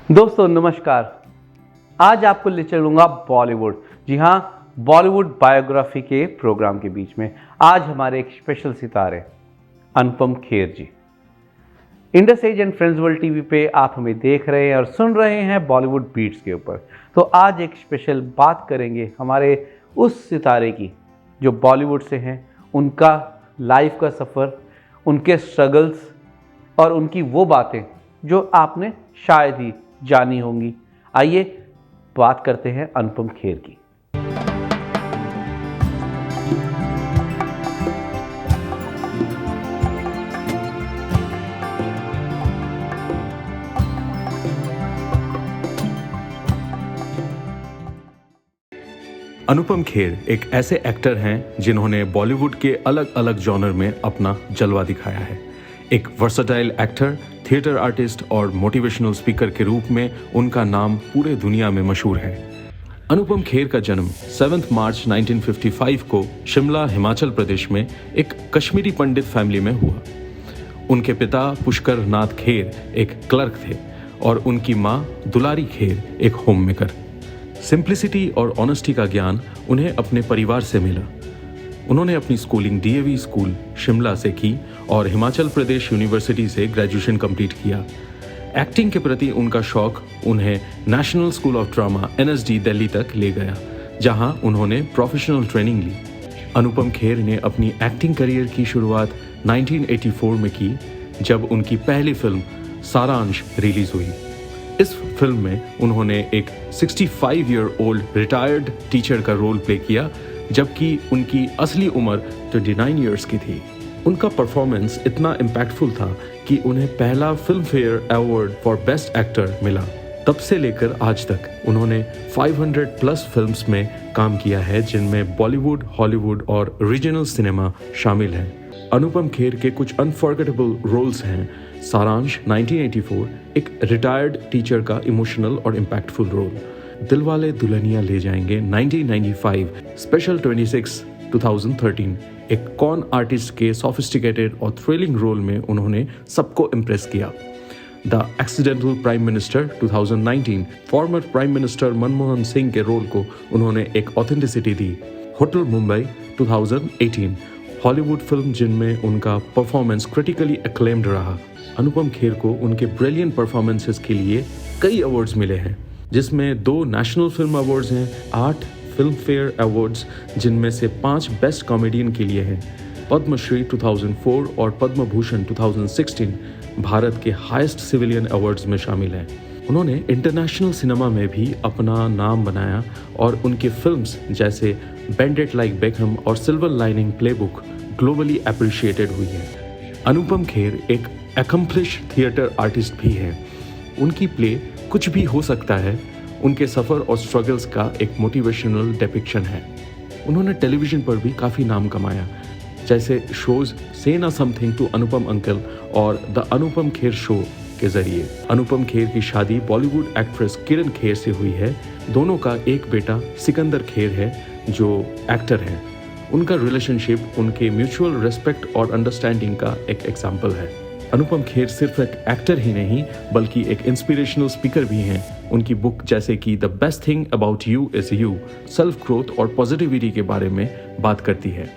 दोस्तों नमस्कार। आज आपको ले चलूंगा बॉलीवुड। जी हाँ, बॉलीवुड बायोग्राफी के प्रोग्राम के बीच में आज हमारे एक स्पेशल सितारे Anupam Kher ji. Indus age and friends world TV पे आप हमें देख रहे हैं और सुन रहे हैं बॉलीवुड बीट्स के ऊपर। तो आज एक स्पेशल बात करेंगे हमारे उस सितारे की जो बॉलीवुड से हैं, उनका लाइफ का सफ़र, उनके स्ट्रगल्स और उनकी वो बातें जो आपने शायद ही जानी होंगी। आइए बात करते हैं अनुपम खेर की। अनुपम खेर एक ऐसे एक्टर हैं जिन्होंने बॉलीवुड के अलग अलग जॉनर में अपना जलवा दिखाया है। एक वर्सेटाइल एक्टर, थिएटर आर्टिस्ट और मोटिवेशनल स्पीकर के रूप में उनका नाम पूरे दुनिया में मशहूर है। अनुपम खेर का जन्म 7 मार्च 1955 को शिमला, हिमाचल प्रदेश में एक कश्मीरी पंडित फैमिली में हुआ। उनके पिता पुष्कर नाथ खेर एक क्लर्क थे और उनकी माँ दुलारी खेर एक होममेकर। सिंप्लिसिटी और ऑनेस्टी का ज्ञान उन्हें अपने परिवार से मिला। उन्होंने अपनी स्कूलिंग डीएवी स्कूल शिमला से की और हिमाचल प्रदेश यूनिवर्सिटी से ग्रेजुएशन कंप्लीट किया। एक्टिंग के प्रति उनका शौक उन्हें national school of drama NSD Delhi तक ले गया, जहां उन्होंने प्रोफेशनल ट्रेनिंग ली। अनुपम खेर ने अपनी एक्टिंग करियर की शुरुआत 1984 में की, जब उनकी पहली फिल्म सारांश रिलीज हुई। इस फिल्म में उन्होंने एक 65 ईयर ओल्ड रिटायर्ड टीचर का रोल प्ले किया, जबकि उनकी असली उम्र 29 ईयर्स की थी। उनका परफॉर्मेंस इतना इम्पैक्टफुल था कि उन्हें पहला film fair award for best actor मिला। तब से लेकर आज तक उन्होंने 500 प्लस फिल्म्स में काम किया है, जिनमें बॉलीवुड, हॉलीवुड और रीजनल सिनेमा शामिल हैं। अनुपम खेर के कुछ अनफॉरगेटेबल रोल्स हैं। सारांश 1984 एक रिटायर्ड टीचर का इमोशनल और इम्पैक्टफुल रोल। दिलवाले दुल्हनिया ले जाएंगे 1995, स्पेशल 26 2013 एक कॉन आर्टिस्ट के सोफिस्टिकेटेड और थ्रिलिंग रोल में उन्होंने सबको इम्प्रेस किया। The accidental prime minister 2019 former prime minister Manmohan Singh के रोल को उन्होंने एक ऑथेंटिसिटी दी। होटल मुंबई 2018 हॉलीवुड फिल्म जिनमें उनका परफॉर्मेंस क्रिटिकली एक्लेम्ड रहा। अनुपम खेर को उनके ब्रिलियंट परफॉर्मेंसेस के लिए कई अवार्ड्स मिले हैं, जिसमें 2 नेशनल फिल्म अवार्ड्स हैं, 8 फिल्म फेयर अवार्ड्स जिनमें से 5 बेस्ट कॉमेडियन के लिए हैं। पद्मश्री 2004 और पद्म भूषण 2016 भारत के हाईएस्ट सिविलियन अवार्ड्स में शामिल हैं। उन्होंने इंटरनेशनल सिनेमा में भी अपना नाम बनाया और उनकी फिल्म्स जैसे बेंड इट लाइक बेकहम और silver lining playbook globally appreciated हुई है। अनुपम खेर एक एकम्प्लिश थिएटर आर्टिस्ट भी हैं। उनकी प्ले कुछ भी हो सकता है उनके सफ़र और स्ट्रगल्स का एक मोटिवेशनल डिपिक्शन है। उन्होंने टेलीविज़न पर भी काफ़ी नाम कमाया, जैसे शोज से ना समथिंग टू अनुपम अंकल और द अनुपम खेर शो के जरिए। अनुपम खेर की शादी बॉलीवुड एक्ट्रेस किरण खेर से हुई है। दोनों का एक बेटा सिकंदर खेर है जो एक्टर हैं। उनका रिलेशनशिप उनके म्यूचुअल रिस्पेक्ट और अंडरस्टैंडिंग का एक एग्जाम्पल है। अनुपम खेर सिर्फ एक एक्टर ही नहीं बल्कि एक इंस्पिरेशनल स्पीकर भी हैं। उनकी बुक जैसे कि the best thing about you is you self growth और पॉजिटिविटी के बारे में बात करती है।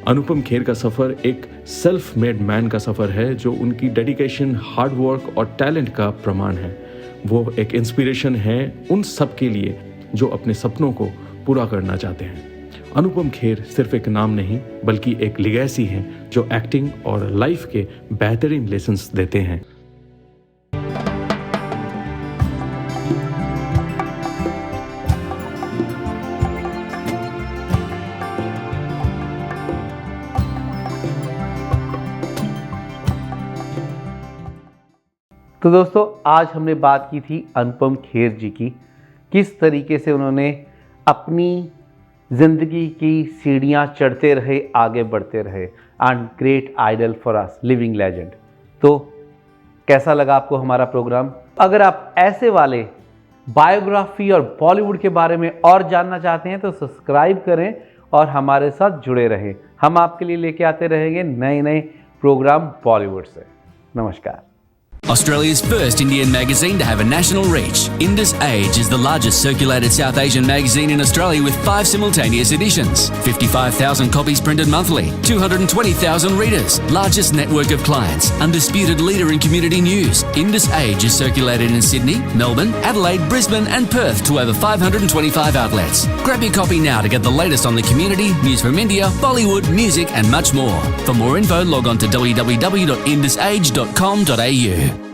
अनुपम खेर का सफ़र एक सेल्फ मेड मैन का सफ़र है, जो उनकी डेडिकेशन, हार्ड वर्क और टैलेंट का प्रमाण है। वो एक इंस्पिरेशन है उन सब के लिए जो अपने सपनों को पूरा करना चाहते हैं। अनुपम खेर सिर्फ एक नाम नहीं बल्कि एक लिगेसी है जो एक्टिंग और लाइफ के बेहतरीन लेसन्स देते हैं। तो दोस्तों आज हमने बात की थी अनुपम खेर जी की, किस तरीके से उन्होंने अपनी ज़िंदगी की सीढ़ियाँ चढ़ते रहे, आगे बढ़ते रहे। And great idol for us, living legend. तो कैसा लगा आपको हमारा प्रोग्राम? अगर आप ऐसे वाले बायोग्राफी और बॉलीवुड के बारे में और जानना चाहते हैं तो सब्सक्राइब करें और हमारे साथ जुड़े रहें। हम आपके लिए लेके आते रहेंगे नए नए प्रोग्राम बॉलीवुड से। नमस्कार। Australia's first Indian magazine to have a national reach. Indus Age is the largest circulated South Asian magazine in Australia with 5 simultaneous editions, 55,000 copies printed monthly, 220,000 readers, largest network of clients, undisputed leader in community news. Indus Age is circulated in Sydney, Melbourne, Adelaide, Brisbane and Perth to over 525 outlets. Grab your copy now to get the latest on the community, news from India, Bollywood, music and much more. For more info, log on to www.indusage.com.au.